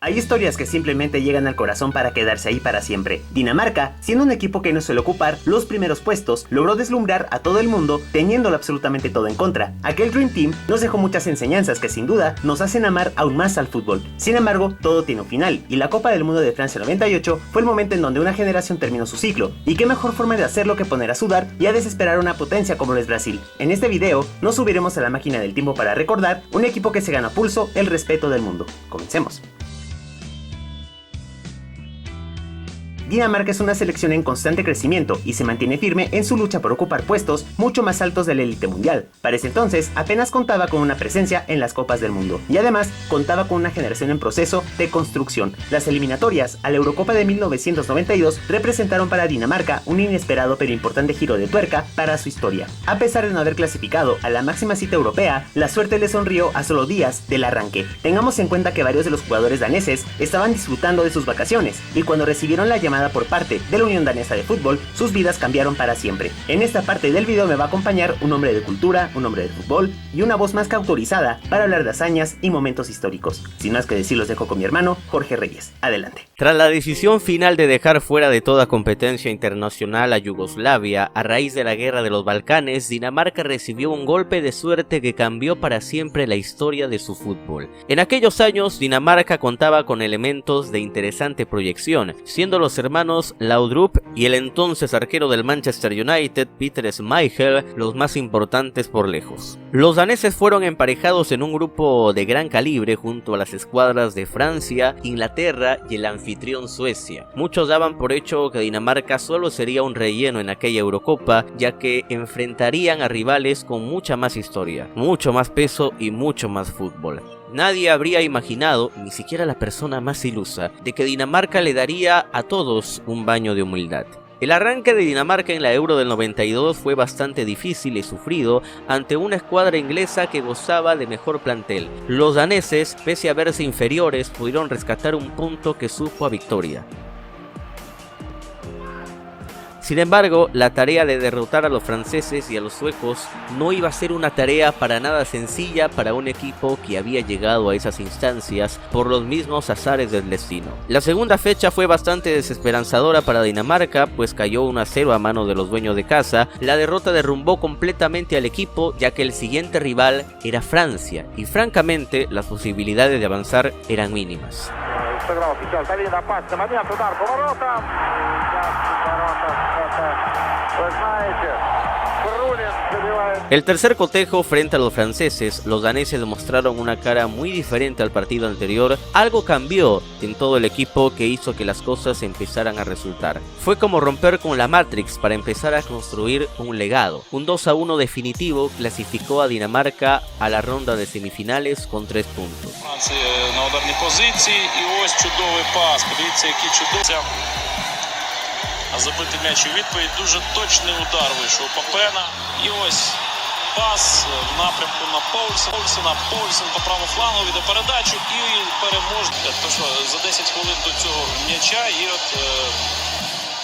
Hay historias que simplemente llegan al corazón para quedarse ahí para siempre. Dinamarca, siendo un equipo que no suele ocupar los primeros puestos, logró deslumbrar a todo el mundo teniéndolo absolutamente todo en contra. Aquel Dream Team nos dejó muchas enseñanzas que sin duda nos hacen amar aún más al fútbol. Sin embargo, todo tiene un final, y la Copa del Mundo de Francia 98 fue el momento en donde una generación terminó su ciclo, y qué mejor forma de hacerlo que poner a sudar y a desesperar a una potencia como lo es Brasil. En este video, nos subiremos a la máquina del tiempo para recordar un equipo que se gana a pulso el respeto del mundo. Comencemos. Dinamarca es una selección en constante crecimiento y se mantiene firme en su lucha por ocupar puestos mucho más altos de la élite mundial. Para ese entonces apenas contaba con una presencia en las Copas del Mundo y además contaba con una generación en proceso de construcción. Las eliminatorias a la Eurocopa de 1992 representaron para Dinamarca un inesperado pero importante giro de tuerca para su historia. A pesar de no haber clasificado a la máxima cita europea, la suerte le sonrió a solo días del arranque. Tengamos en cuenta que varios de los jugadores daneses estaban disfrutando de sus vacaciones y cuando recibieron la llamada por parte de la Unión Danesa de Fútbol, sus vidas cambiaron para siempre. En esta parte del video me va a acompañar un hombre de cultura, un hombre de fútbol y una voz más que autorizada para hablar de hazañas y momentos históricos. Sin más que decir, los dejo con mi hermano Jorge Reyes. Adelante. Tras la decisión final de dejar fuera de toda competencia internacional a Yugoslavia a raíz de la guerra de los Balcanes, Dinamarca recibió un golpe de suerte que cambió para siempre la historia de su fútbol. En aquellos años, Dinamarca contaba con elementos de interesante proyección, siendo los hermanos Laudrup y el entonces arquero del Manchester United, Peter Schmeichel, los más importantes por lejos. Los daneses fueron emparejados en un grupo de gran calibre junto a las escuadras de Francia, Inglaterra y el anfitrión Suecia. Muchos daban por hecho que Dinamarca solo sería un relleno en aquella Eurocopa, ya que enfrentarían a rivales con mucha más historia, mucho más peso y mucho más fútbol. Nadie habría imaginado, ni siquiera la persona más ilusa, de que Dinamarca le daría a todos un baño de humildad. El arranque de Dinamarca en la Euro del 92 fue bastante difícil y sufrido ante una escuadra inglesa que gozaba de mejor plantel. Los daneses, pese a verse inferiores, pudieron rescatar un punto que supo a victoria. Sin embargo, la tarea de derrotar a los franceses y a los suecos no iba a ser una tarea para nada sencilla para un equipo que había llegado a esas instancias por los mismos azares del destino. La segunda fecha fue bastante desesperanzadora para Dinamarca, pues cayó 1-0 a mano de los dueños de casa. La derrota derrumbó completamente al equipo, ya que el siguiente rival era Francia, y francamente las posibilidades de avanzar eran mínimas. El tercer cotejo frente a los franceses, los daneses demostraron una cara muy diferente al partido anterior. Algo cambió en todo el equipo que hizo que las cosas empezaran a resultar. Fue como romper con la Matrix para empezar a construir un legado. Un 2-1 definitivo clasificó a Dinamarca a la ronda de semifinales con 3 puntos. А забити м'яч у відповідь. Дуже точний удар вийшов Папена. І ось пас в напрямку на Поульсена. Поульсен по правому флангу веде передачу і переможний. Тож за 10 хвилин до цього м'яча і от...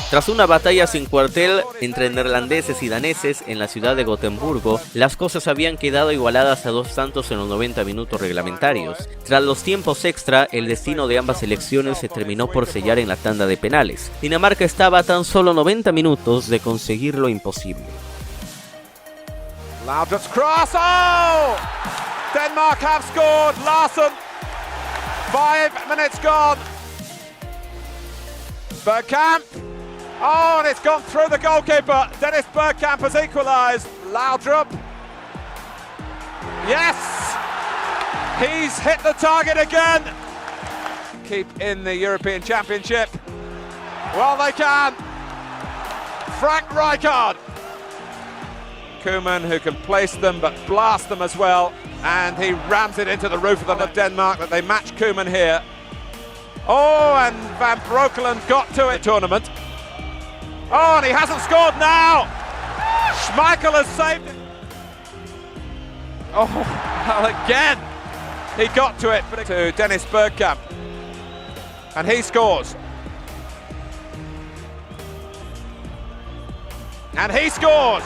Tras una batalla sin cuartel entre neerlandeses y daneses en la ciudad de Gotemburgo, las cosas habían quedado igualadas a 2 tantos en los 90 minutos reglamentarios. Tras los tiempos extra, el destino de ambas selecciones se terminó por sellar en la tanda de penales. Dinamarca estaba a tan solo 90 minutos de conseguir lo imposible. Laudrup's cross! Oh! Denmark have scored! Larsson! 5 minutes gone! Bergkamp! Oh, and it's gone through the goalkeeper. Dennis Bergkamp has equalised. Laudrup. Yes! He's hit the target again. Keep in the European Championship. Well, they can. Frank Rijkaard. Koeman, who can place them but blast them as well. And he rams it into the roof of Denmark, but they match Koeman here. Oh, and Van Breukelen got to it tournament. Oh, and he hasn't scored now! Schmeichel has saved it. Oh, well, again, he got to it, but to Dennis Bergkamp. And he scores. And he scores!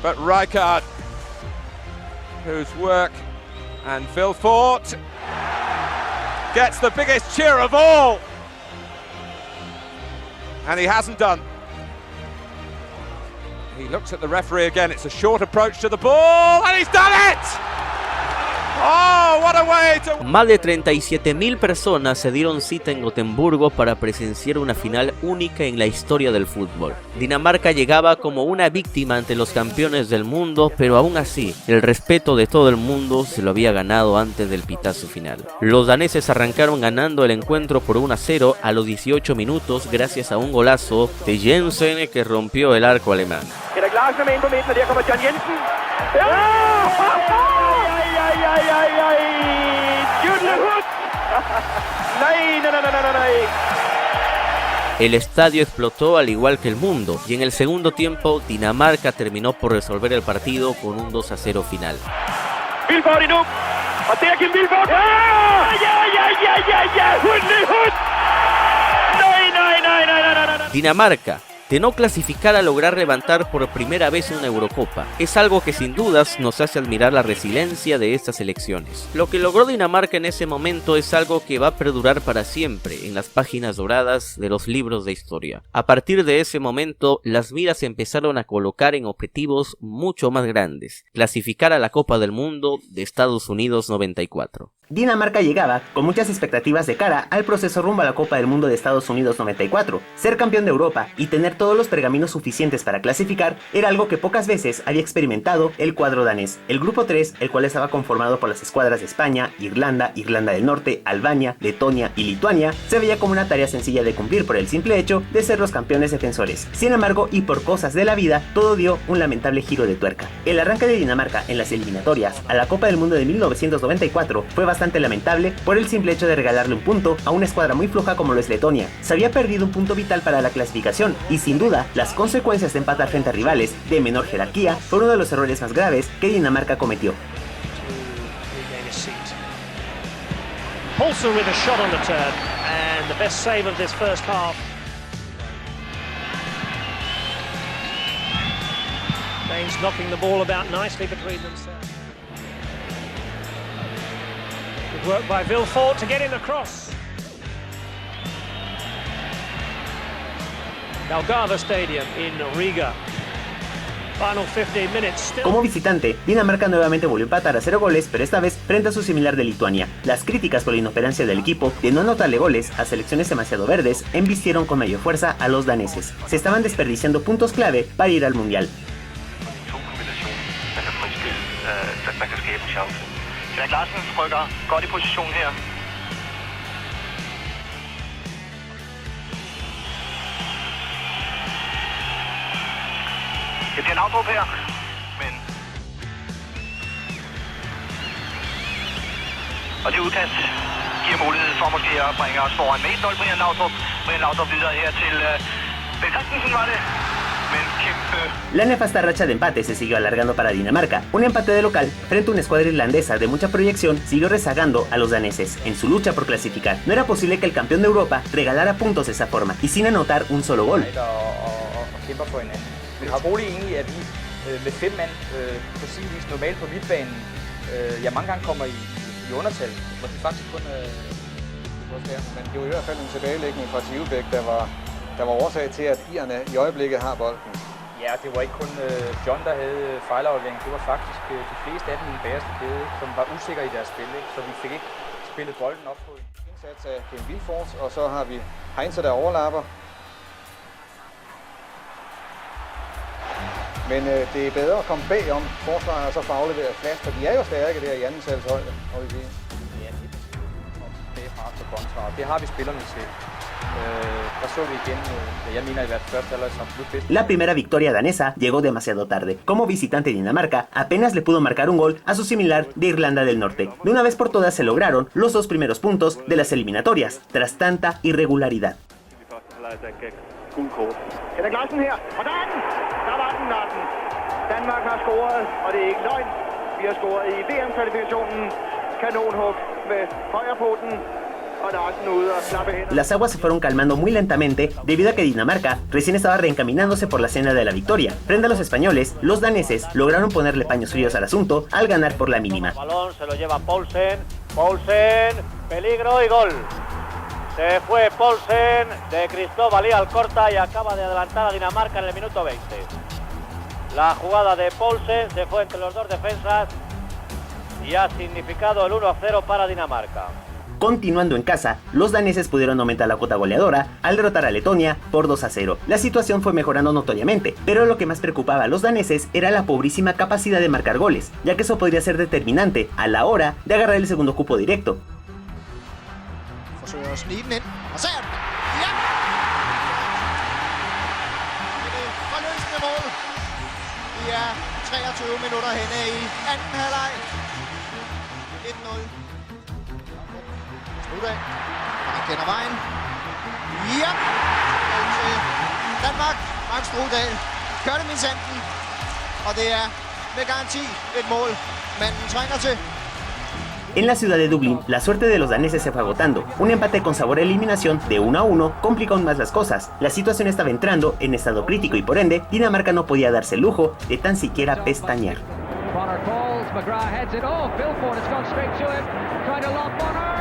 But Rijkaard whose work, and Vilfort gets the biggest cheer of all. And he hasn't done. He looks at the referee again. It's a short approach to the ball, and he's done it! Oh, what a way to... Más de 37.000 personas se dieron cita en Gotemburgo para presenciar una final única en la historia del fútbol. Dinamarca llegaba como una víctima ante los campeones del mundo, pero aún así, el respeto de todo el mundo se lo había ganado antes del pitazo final. Los daneses arrancaron ganando el encuentro por 1-0 a los 18 minutos gracias a un golazo de Jensen que rompió el arco alemán. El estadio explotó al igual que el mundo y en el segundo tiempo Dinamarca terminó por resolver el partido con un 2-0 final. Dinamarca, de no clasificar a lograr levantar por primera vez una Eurocopa. Es algo que sin dudas nos hace admirar la resiliencia de estas selecciones. Lo que logró Dinamarca en ese momento es algo que va a perdurar para siempre en las páginas doradas de los libros de historia. A partir de ese momento, las miras se empezaron a colocar en objetivos mucho más grandes: clasificar a la Copa del Mundo de Estados Unidos 94. Dinamarca llegaba con muchas expectativas de cara al proceso rumbo a la Copa del Mundo de Estados Unidos 94. Ser campeón de Europa y tener todos los pergaminos suficientes para clasificar era algo que pocas veces había experimentado el cuadro danés. El grupo 3, el cual estaba conformado por las escuadras de España, Irlanda, Irlanda del Norte, Albania, Letonia y Lituania, se veía como una tarea sencilla de cumplir por el simple hecho de ser los campeones defensores. Sin embargo, y por cosas de la vida, todo dio un lamentable giro de tuerca. El arranque de Dinamarca en las eliminatorias a la Copa del Mundo de 1994 fue bastante lamentable por el simple hecho de regalarle un punto a una escuadra muy floja como lo es Letonia. Se había perdido un punto vital para la clasificación y sin duda las consecuencias de empatar frente a rivales de menor jerarquía fueron uno de los errores más graves que Dinamarca cometió. Also with a shot on the turn and the best save of this first half. Danes knocking the ball about nicely between themselves. Good work by Vilfort to get in the cross. Daugava Stadium in Riga. Final 15 minutes. Como visitante, Dinamarca nuevamente volvió a empatar a 0 goles, pero esta vez frente a su similar de Lituania. Las críticas por la inoperancia del equipo de no anotarle goles a selecciones demasiado verdes embistieron con mayor fuerza a los daneses. Se estaban desperdiciando puntos clave para ir al mundial. Larsen rykker godt i position her. Det bliver en afdrup her, men... Og det udkast giver mulighed for måske at bringe os foran med 1-0. Brian Laudrup videre her til Ben Christensen var det. La nefasta racha de empate se siguió alargando para Dinamarca. Un empate de local frente a una escuadra irlandesa de mucha proyección siguió rezagando a los daneses en su lucha por clasificar. No era posible que el campeón de Europa regalara puntos de esa forma y sin anotar un solo gol. Der var årsag til, at irerne i øjeblikket har bolden. Ja, det var ikke kun John, der havde fejlaflevering. Det var faktisk de fleste af dem i den bagerste kæde, som var usikre i deres spil. Så vi fik ikke spillet bolden op på en indsats af Ken Vilfort, og så har vi Heinze, der overlapper. Men det er bedre at komme bagom forsvaret og så få afleveret plads, for de er jo stærke der i anden salgshøjde, må vi sige. Ja, det er fra kontra, og det har vi spillerne til. La primera victoria danesa llegó demasiado tarde. Como visitante Dinamarca apenas le pudo marcar un gol a su similar de Irlanda del Norte. De una vez por todas se lograron los 2 primeros puntos de las eliminatorias, tras tanta irregularidad. Danmark har scoret, og det er ikke løgn. Vi har scoret i VM-kvalifikationen. Kanonhug med højrepoten. Las aguas se fueron calmando muy lentamente debido a que Dinamarca recién estaba reencaminándose por la senda de la victoria. Frente a los españoles, los daneses lograron ponerle paños fríos al asunto al ganar por la mínima. El balón se lo lleva Poulsen, peligro y gol. Se fue Poulsen de Cristóbal y Alcorta y acaba de adelantar a Dinamarca en el minuto 20. La jugada de Poulsen se fue entre los dos defensas y ha significado el 1-0 para Dinamarca. Continuando en casa, los daneses pudieron aumentar la cuota goleadora al derrotar a Letonia por 2-0. La situación fue mejorando notoriamente, pero lo que más preocupaba a los daneses era la pobrísima capacidad de marcar goles, ya que eso podría ser determinante a la hora de agarrar el segundo cupo directo. Han kender vejen. Ja! Danmark, Max Strudal, gør det minsanden. Og det er med garanti et mål, man trænger til. En la ciudad de Dublín, la suerte de los daneses se fue agotando. Un empate con sabor a eliminación de 1-1 complicó aún más las cosas. La situación estaba entrando en estado crítico y por ende, Dinamarca no podía darse el lujo de tan siquiera pestañear. Bonner calls, McGrath heads it off, Vilford has gone straight to him, trying to lob Bonner,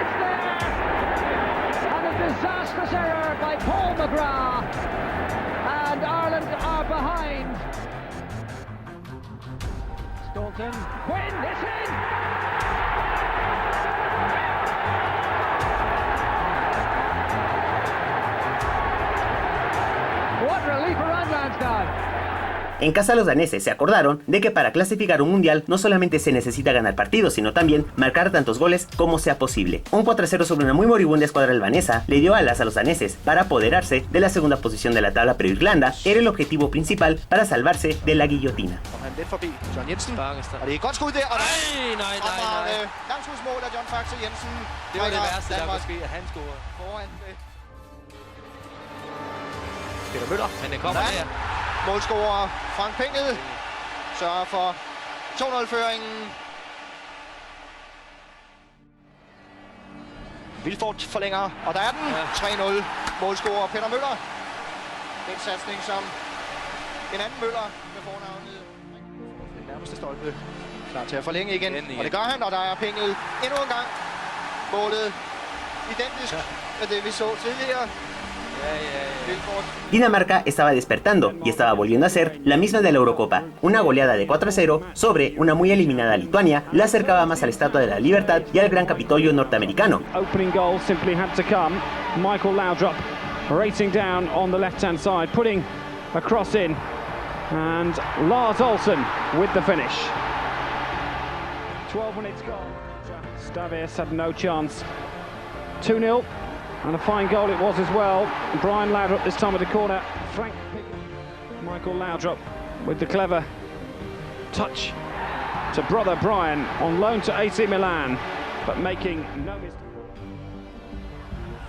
it's there, and a disastrous error by Paul McGrath, and Ireland are behind. Staunton, Quinn, it's in! What relief around Lansdowne! En casa los daneses se acordaron de que para clasificar un mundial no solamente se necesita ganar partidos, sino también marcar tantos goles como sea posible. Un 4-0 sobre una muy moribunda escuadra albanesa le dio alas a los daneses para apoderarse de la segunda posición de la tabla, pero Irlanda era el objetivo principal para salvarse de la guillotina. Målscorer Frank Pengel sørger for 2-0-føringen. Vilfort forlænger, og der er den. 3-0. Målscorer Peter Møller. Den satsning som en anden Møller med fornavnet. Den nærmeste stolpe. Klar til at forlænge igen. Og det gør han, og der er Pengel endnu en gang. Målet identisk med det vi så tidligere. Dinamarca estaba despertando y estaba volviendo a ser la misma de la Eurocopa. Una goleada de 4-0 sobre una muy eliminada Lituania la acercaba más a la Estatua de la Libertad y al Gran Capitolio norteamericano. Opening goal simply had to come. Michael Laudrup racing down on the left-hand side, putting a cross in, and Lars Olsen with the finish. 12 minutes gone. Stavius had no chance. 2-0. And a fine goal it was as well. Brian Laudrup this time at the corner. Frank Pickett. Michael Laudrup with the clever touch to brother Brian on loan to AC Milan, but making no mistake.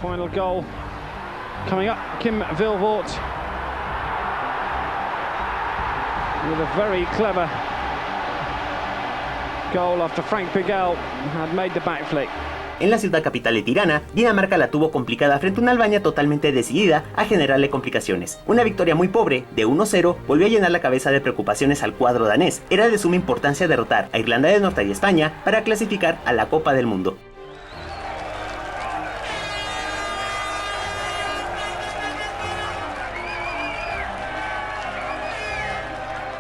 Final goal coming up. Kim Vilvoort with a very clever goal after Frank Pigel had made the back flick. En la ciudad capital de Tirana, Dinamarca la tuvo complicada frente a una Albania totalmente decidida a generarle complicaciones. Una victoria muy pobre, de 1-0, volvió a llenar la cabeza de preocupaciones al cuadro danés. Era de suma importancia derrotar a Irlanda del Norte y España para clasificar a la Copa del Mundo.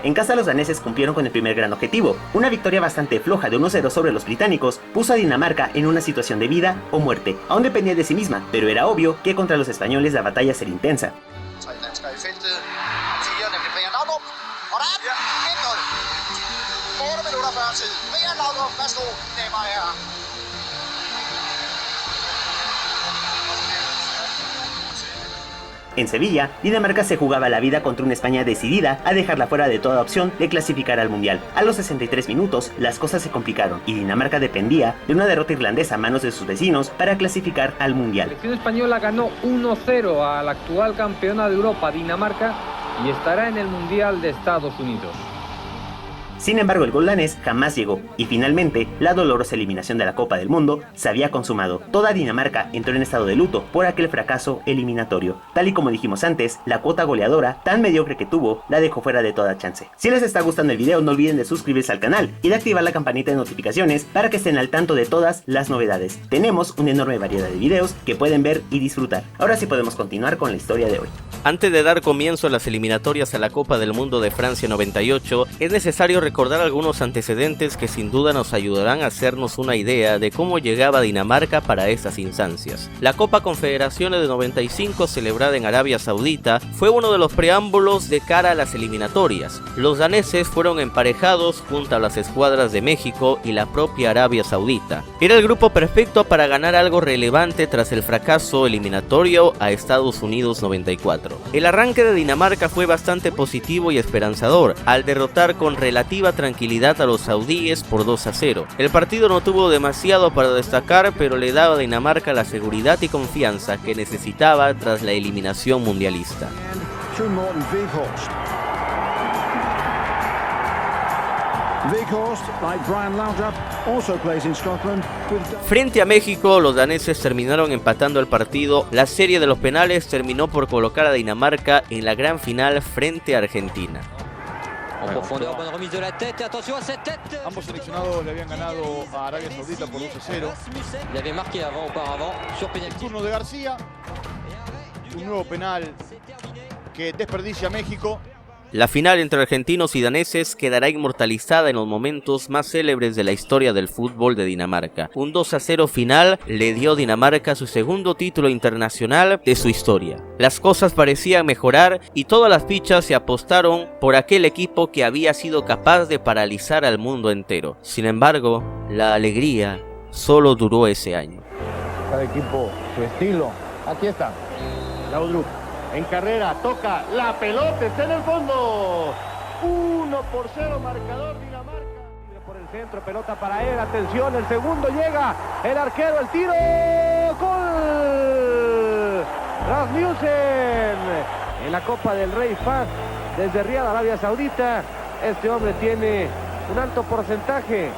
En casa los daneses cumplieron con el primer gran objetivo. Una victoria bastante floja de 1-0 sobre los británicos puso a Dinamarca en una situación de vida o muerte. Aún dependía de sí misma, pero era obvio que contra los españoles la batalla sería intensa. En Sevilla, Dinamarca se jugaba la vida contra una España decidida a dejarla fuera de toda opción de clasificar al Mundial. A los 63 minutos, las cosas se complicaron y Dinamarca dependía de una derrota irlandesa a manos de sus vecinos para clasificar al Mundial. La selección española ganó 1-0 a la actual campeona de Europa, Dinamarca, y estará en el Mundial de Estados Unidos. Sin embargo, el gol danés jamás llegó y finalmente la dolorosa eliminación de la Copa del Mundo se había consumado. Toda Dinamarca entró en estado de luto por aquel fracaso eliminatorio. Tal y como dijimos antes, la cuota goleadora tan mediocre que tuvo la dejó fuera de toda chance. Si les está gustando el video, no olviden de suscribirse al canal y de activar la campanita de notificaciones para que estén al tanto de todas las novedades. Tenemos una enorme variedad de videos que pueden ver y disfrutar. Ahora sí podemos continuar con la historia de hoy. Antes de dar comienzo a las eliminatorias a la Copa del Mundo de Francia 98, es necesario recordar algunos antecedentes que sin duda nos ayudarán a hacernos una idea de cómo llegaba Dinamarca para estas instancias. La Copa Confederaciones de 95, celebrada en Arabia Saudita, fue uno de los preámbulos de cara a las eliminatorias. Los daneses fueron emparejados junto a las escuadras de México y la propia Arabia Saudita. Era el grupo perfecto para ganar algo relevante tras el fracaso eliminatorio a Estados Unidos 94. El arranque de Dinamarca fue bastante positivo y esperanzador, al derrotar con relativa tranquilidad a los saudíes por 2-0. El partido no tuvo demasiado para destacar, pero le daba a Dinamarca la seguridad y confianza que necesitaba tras la eliminación mundialista. Frente a México, los daneses terminaron empatando el partido. La serie de los penales terminó por colocar a Dinamarca en la gran final frente a Argentina. Ambos seleccionados le habían ganado a Arabia Saudita por 2-0. El turno de García, un nuevo penal que desperdicia México. La final entre argentinos y daneses quedará inmortalizada en los momentos más célebres de la historia del fútbol de Dinamarca. Un 2-0 final le dio a Dinamarca su segundo título internacional de su historia. Las cosas parecían mejorar y todas las fichas se apostaron por aquel equipo que había sido capaz de paralizar al mundo entero. Sin embargo, la alegría solo duró ese año. Cada equipo, su estilo. Aquí está. Laudrup. En carrera, toca la pelota, está en el fondo. 1-0, marcador Dinamarca. Por el centro, pelota para él, atención, el segundo llega. El arquero, el tiro. ¡Gol! Rasmussen. En la Copa del Rey Fahd, desde Riad, Arabia Saudita. Este hombre tiene un alto porcentaje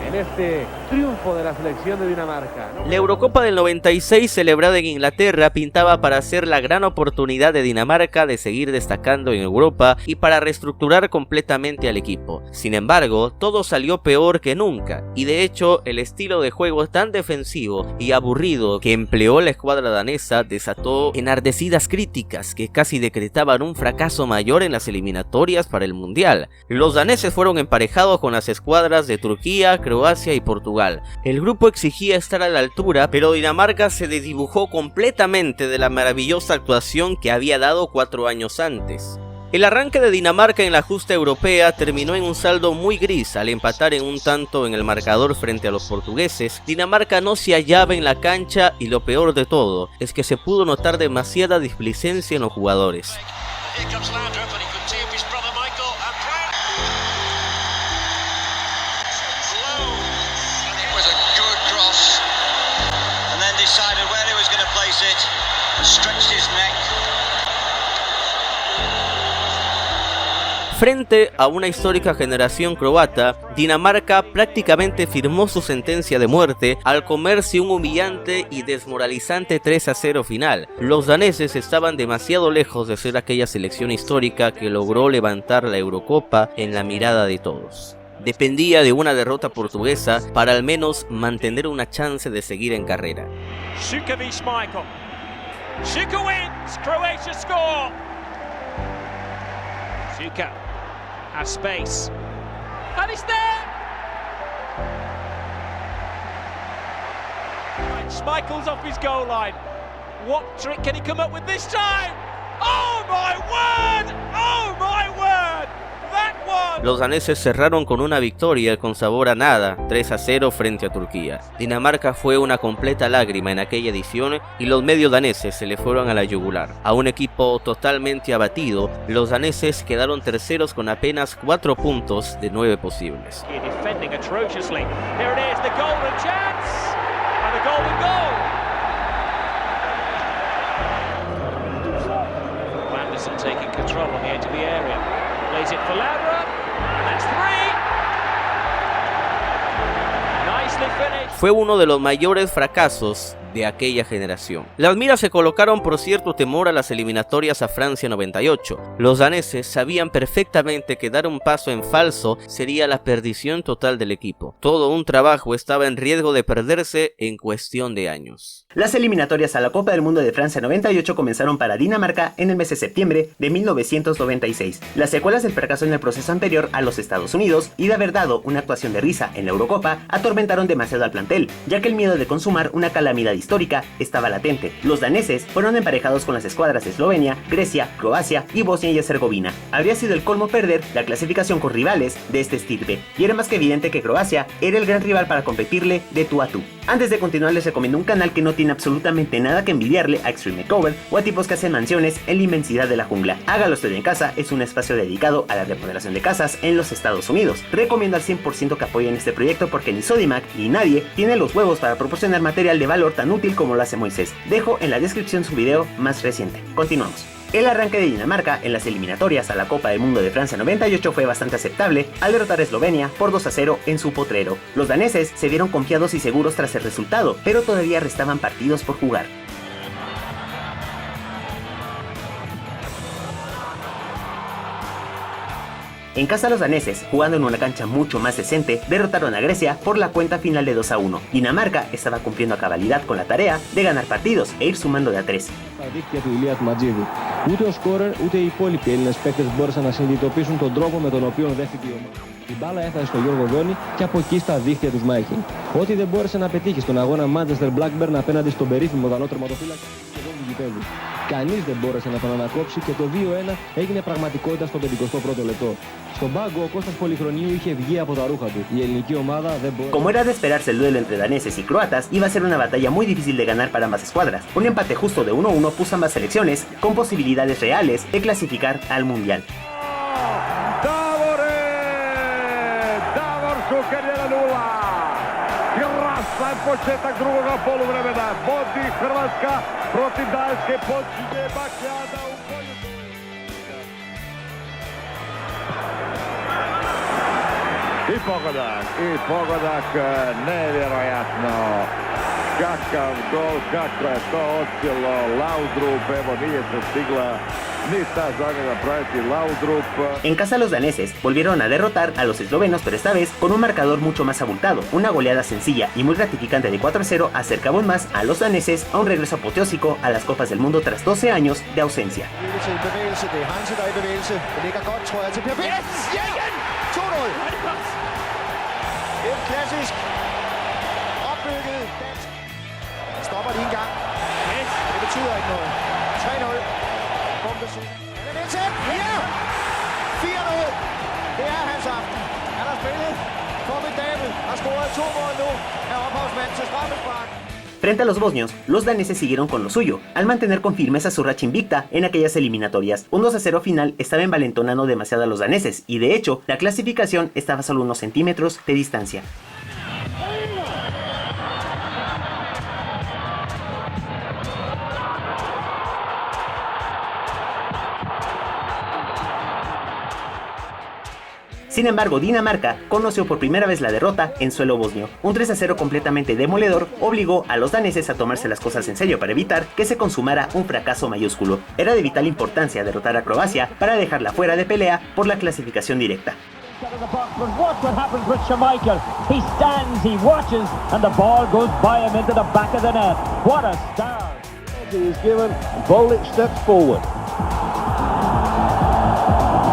en este triunfo de la selección de Dinamarca, ¿no? La Eurocopa del 96, celebrada en Inglaterra, pintaba para ser la gran oportunidad de Dinamarca de seguir destacando en Europa y para reestructurar completamente al equipo. Sin embargo, todo salió peor que nunca, y de hecho, el estilo de juego tan defensivo y aburrido que empleó la escuadra danesa desató enardecidas críticas que casi decretaban un fracaso mayor en las eliminatorias para el Mundial. Los daneses fueron emparejados con las escuadras de Turquía, Croacia y Portugal. El grupo exigía estar a la altura, pero Dinamarca se desdibujó completamente de la maravillosa actuación que había dado 4 años antes. El arranque de Dinamarca en la justa europea terminó en un saldo muy gris al empatar en un tanto en el marcador frente a los portugueses. Dinamarca no se hallaba en la cancha y lo peor de todo es que se pudo notar demasiada displicencia en los jugadores. Frente a una histórica generación croata, Dinamarca prácticamente firmó su sentencia de muerte al comerse un humillante y desmoralizante 3-0 final. Los daneses estaban demasiado lejos de ser aquella selección histórica que logró levantar la Eurocopa en la mirada de todos. Dependía de una derrota portuguesa para al menos mantener una chance de seguir en carrera. Šuković Michael. Šuka wins, Croatia score. Šuka has space. And it's there! Schmeichel's off his goal line. What trick can he come up with this time? Oh my word! Oh my word! That one! Los daneses cerraron con una victoria con sabor a nada, 3-0 frente a Turquía. Dinamarca fue una completa lágrima en aquella edición y los medios daneses se le fueron a la yugular. A un equipo totalmente abatido, los daneses quedaron terceros con apenas 4 puntos de 9 posibles. Anderson taking control on the edge of the area. Plays it for Laudrup, and It's three. Nicely finished. Fue uno de los mayores fracasos de aquella generación. Las miras se colocaron por cierto temor a las eliminatorias a Francia 98. Los daneses sabían perfectamente que dar un paso en falso sería la perdición total del equipo. Todo un trabajo estaba en riesgo de perderse en cuestión de años. Las eliminatorias a la Copa del Mundo de Francia 98 comenzaron para Dinamarca en el mes de septiembre de 1996. Las secuelas del fracaso en el proceso anterior a los Estados Unidos y de haber dado una actuación de risa en la Eurocopa atormentaron demasiado al plantel, ya que el miedo de consumar una calamidad histórica estaba latente. Los daneses fueron emparejados con las escuadras de Eslovenia, Grecia, Croacia y Bosnia y Herzegovina. Habría sido el colmo perder la clasificación con rivales de este estirpe, y era más que evidente que Croacia era el gran rival para competirle de tú a tú. Antes de continuar, les recomiendo un canal que no tiene absolutamente nada que envidiarle a Extreme Makeover o a tipos que hacen mansiones en la inmensidad de la jungla. Hágalo usted en casa, es un espacio dedicado a la remodelación de casas en los Estados Unidos. Recomiendo al 100% que apoyen este proyecto porque ni Sodimac ni nadie tiene los huevos para proporcionar material de valor tan útil como lo hace Moisés. Dejo en la descripción su video más reciente. Continuamos. El arranque de Dinamarca en las eliminatorias a la Copa del Mundo de Francia 98 fue bastante aceptable al derrotar a Eslovenia por 2-0 en su potrero. Los daneses se vieron confiados y seguros tras el resultado, pero todavía restaban partidos por jugar. En casa los daneses, jugando en una cancha mucho más decente, derrotaron a Grecia por la cuenta final de 2-1. Dinamarca estaba cumpliendo a cabalidad con la tarea de ganar partidos e ir sumando de a 3. Ούτε ο σκόρερ ούτε οι υπόλοιποι Έλληνες παίκτες μπόρεσαν να συνειδητοποιήσουν τον τρόπο με τον οποίο δέχτηκε η ομάδα. Η μπάλα έφτασε στο Γιώργο Δόνη και από εκεί στα δίχτυα του Σμάιχελ. Ό,τι δεν μπόρεσε να πετύχει στον αγώνα Manchester Blackburn απέναντι στον περίφημο Δανό τερματοφύλακα σχεδόν του γηπέδου. Κανείς δεν μπόρεσε να τον ανακόψει και το 2-1 έγινε πραγματικότητα στο 51ο λεπτό. Στον πάγκο ο Κώστας Πολυχρονίου είχε βγει από τα ρούχα του. Η ελληνική ομάδα δεν μπόρεσε. Como era de esperarse, el duelo entre daneses y croatas iba a ser una batalla muy difícil de ganar para ambas escuadras. Un empate justo de 1-1 puso a ambas selecciones con posibilidades reales de clasificar al mundial. Početak drugoga poluvremena. Vodi Hrvatska protiv Danske. Počinje bakljada u polju. I pogodak, nevjerojatno. Kakav gol, kako je to odcijelo. Laudrup, evo nije se stigla ni ta zagrada praviti Laudrup. En casa los daneses volvieron a derrotar a los eslovenos, pero esta vez con un marcador mucho más abultado. Una goleada sencilla y muy gratificante de 4-0 acercaba aún más a los daneses a un regreso apoteósico a las Copas del Mundo tras 12 años de ausencia. Stopper de en gang. Det betyder ikke noget. 3-0. Han er med til. Ja! 4-0. Det er hans aften. Han har spillet formidabelt. Har scoret 2 mål nu. Er ophavsmand til straffespark. Frente a los bosnios, los daneses siguieron con lo suyo, al mantener con firmeza su racha invicta en aquellas eliminatorias. Un 2-0 final estaba envalentonando demasiado a los daneses, y de hecho, la clasificación estaba a solo unos centímetros de distancia. Sin embargo, Dinamarca conoció por primera vez la derrota en suelo bosnio. Un 3-0 completamente demoledor obligó a los daneses a tomarse las cosas en serio para evitar que se consumara un fracaso mayúsculo. Era de vital importancia derrotar a Croacia para dejarla fuera de pelea por la clasificación directa. Watch what happens with Schmeichel. He stands, he watches, and the ball goes by him into the back of the net. What a start! He is given. Bolic steps forward.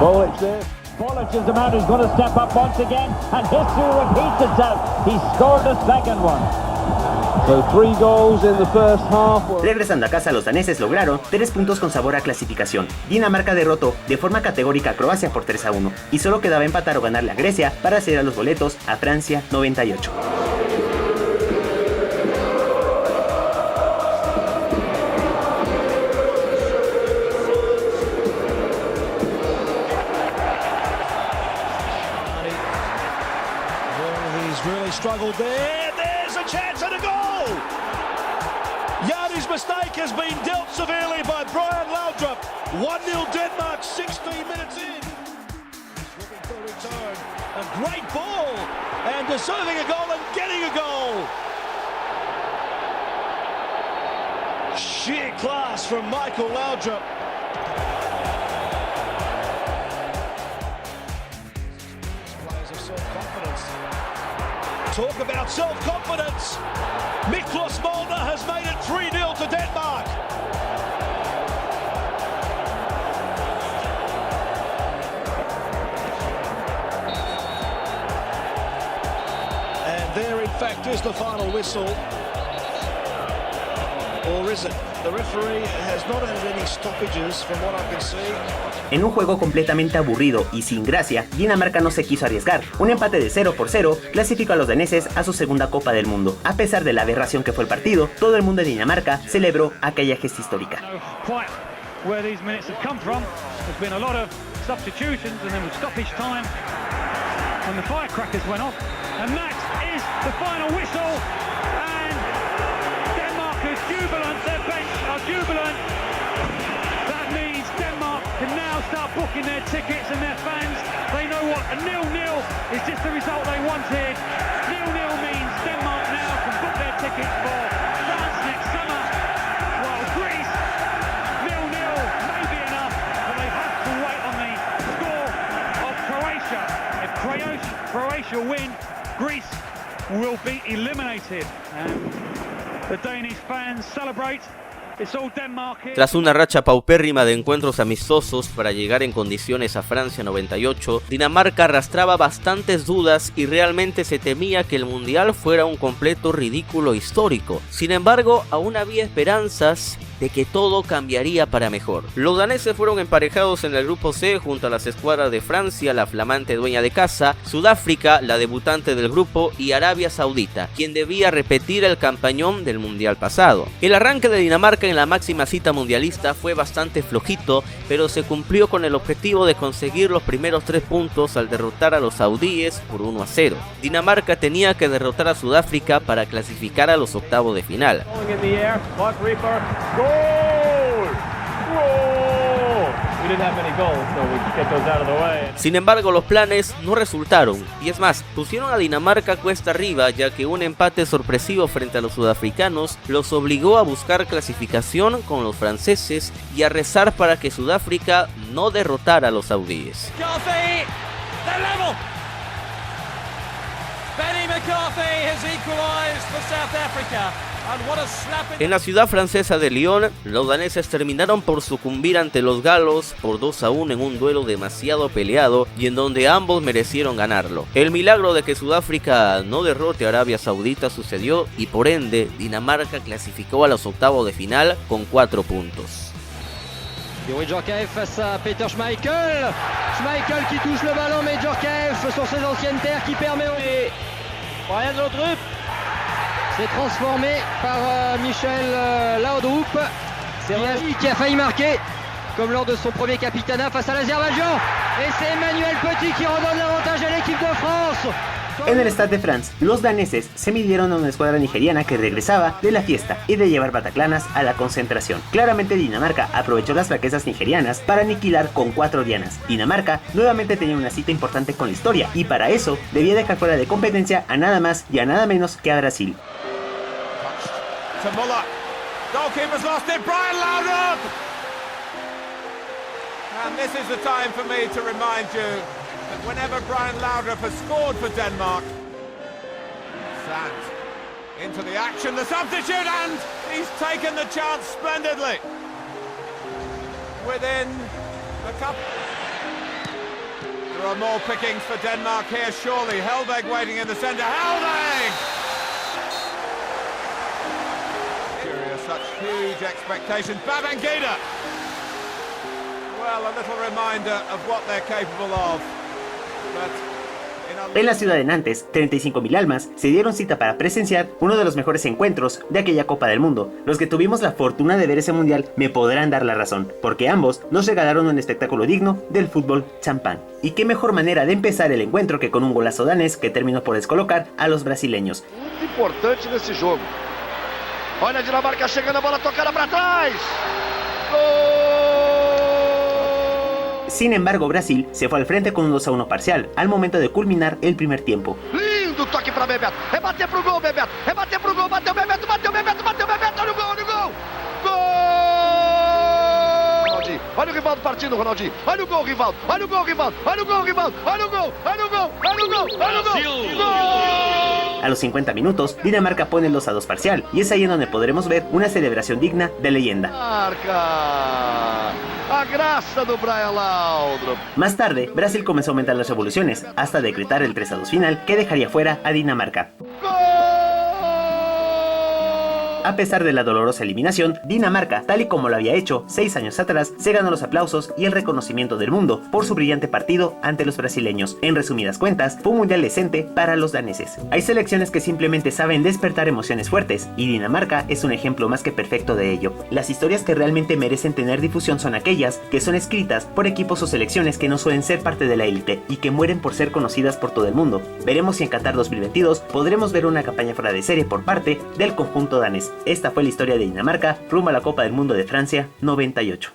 Bolic there. Bolic is the man who's going to step up once again, and history repeats itself. He scored the second one. So 3 goals in the first half. Regresando a casa, los daneses lograron 3 puntos con sabor a clasificación. Dinamarca derrotó de forma categórica a Croacia por 3-1 y solo quedaba empatar o ganarle a Grecia para acceder a los boletos a Francia 98. Really struggled there. There's a chance at a goal. Yardi's mistake has been dealt severely by Brian Laudrup. 1-0 Denmark, 16 minutes in. Looking for a return. A great ball, and deserving a goal and getting a goal. Sheer class from Michael Laudrup. Players of self-confidence. Talk about self-confidence. Miklos Molde has made it 3-0 to Denmark. And there, in fact, is the final whistle. Or is it? The referee has not had any stoppages from what I can see. En un juego completamente aburrido y sin gracia, Dinamarca no se quiso arriesgar. Un empate de 0-0 clasificó a los daneses a su segunda Copa del Mundo. A pesar de la aberración que fue el partido, todo el mundo de Dinamarca celebró aquella gesta histórica. Where these minutes have come from, there's been a lot of substitutions and then with stoppage time when the firecrackers went off, and that is the final whistle, and Denmark is jubilant, their bench are jubilant. That means Denmark can now start booking their tickets, and their fans, they know what a 0-0 is just the result they wanted. 0-0 means Denmark now can book their tickets for France next summer, while Greece, 0-0 may be enough, but they have to wait on the score of Croatia. If Croatia win, Greece will be eliminated. And the Danish fans celebrate. It's all Denmark here. Tras una racha paupérrima de encuentros amistosos para llegar en condiciones a Francia 98, Dinamarca arrastraba bastantes dudas y realmente se temía que el mundial fuera un completo ridículo histórico. Sin embargo, aún había esperanzas de que todo cambiaría para mejor. Los daneses fueron emparejados en el grupo C junto a las escuadras de Francia, la flamante dueña de casa, Sudáfrica, la debutante del grupo, y Arabia Saudita, quien debía repetir el campañón del mundial pasado. El arranque de Dinamarca en la máxima cita mundialista fue bastante flojito, pero se cumplió con el objetivo de conseguir los primeros 3 puntos al derrotar a los saudíes por 1-0. Dinamarca tenía que derrotar a Sudáfrica para clasificar a los octavos de final. Sin embargo, los planes no resultaron, y es más, pusieron a Dinamarca cuesta arriba, ya que un empate sorpresivo frente a los sudafricanos los obligó a buscar clasificación con los franceses y a rezar para que Sudáfrica no derrotara a los saudíes. Benny McCarthy has equalized for South Africa. En la ciudad francesa de Lyon, los daneses terminaron por sucumbir ante los galos por 2-1 en un duelo demasiado peleado y en donde ambos merecieron ganarlo. El milagro de que Sudáfrica no derrote a Arabia Saudita sucedió y por ende Dinamarca clasificó a los octavos de final con 4 puntos. Youri Djorkaeff face à Peter Schmeichel. Schmeichel qui touche le ballon, mais Djorkaeff sur ses anciennes terres qui permet au Brian Laudrup. C'est transformé par Michel Laudrup. C'est Riazi qui a failli marquer, comme lors de son premier capitanat face à l'Azerbaïdjan. Et c'est Emmanuel Petit qui redonne l'avantage à l'équipe de France. En el Stade de France, los daneses se midieron a una escuadra nigeriana que regresaba de la fiesta y de llevar bataclanas a la concentración. Claramente Dinamarca aprovechó las flaquezas nigerianas para aniquilar con 4 dianas. Dinamarca nuevamente tenía una cita importante con la historia y para eso debía dejar fuera de competencia a nada más y a nada menos que a Brasil. To Muller. Goalkeeper's lost it. Brian Laudrup. And this is the time for me to remind you that whenever Brian Laudrup has scored for Denmark, Sant into the action, the substitute, and he's taken the chance splendidly. Within the cup. There are more pickings for Denmark here, surely. Helveg waiting in the centre. Helveg! Such huge expectations. Babangida! Well, a little reminder of what they're capable of. En la ciudad de Nantes, 35.000 almas se dieron cita para presenciar uno de los mejores encuentros de aquella Copa del Mundo. Los que tuvimos la fortuna de ver ese mundial me podrán dar la razón, porque ambos nos regalaron un espectáculo digno del fútbol champán. Y qué mejor manera de empezar el encuentro que con un golazo danés que terminó por descolocar a los brasileños. Muito importante nesse jogo. Olha a Dinamarca chegando, a bola tocada para trás. Gol! Sin embargo, Brasil se fue al frente con un 2-1 parcial al momento de culminar el primer tiempo. Lindo toque para Bebeto. Rebater pro gol, Bebeto. Rebater pro gol. Bateu Bebeto, bateu Bebeto, bateu Bebeto. Olha o gol, olha o gol. Gol! Ronaldinho. Olha o Rivaldo partindo, Ronaldinho. Olha o gol, Rivaldo. Olha o gol, Rivaldo. Olha o gol, Rivaldo. Olha o gol, olha o gol, olha o gol, olha o gol. ¡Gol! A los 50 minutos, Dinamarca pone el 2-2 parcial, y es ahí en donde podremos ver una celebración digna de leyenda. Marca a graça do Brian Laudrup. Más tarde, Brasil comenzó a aumentar las revoluciones, hasta decretar el 3-2 final que dejaría fuera a Dinamarca. A pesar de la dolorosa eliminación, Dinamarca, tal y como lo había hecho 6 años atrás, se ganó los aplausos y el reconocimiento del mundo por su brillante partido ante los brasileños. En resumidas cuentas, fue un mundial decente para los daneses. Hay selecciones que simplemente saben despertar emociones fuertes, y Dinamarca es un ejemplo más que perfecto de ello. Las historias que realmente merecen tener difusión son aquellas que son escritas por equipos o selecciones que no suelen ser parte de la élite y que mueren por ser conocidas por todo el mundo. Veremos si en Qatar 2022 podremos ver una campaña fuera de serie por parte del conjunto danés. Esta fue la historia de Dinamarca rumbo a la Copa del Mundo de Francia 98.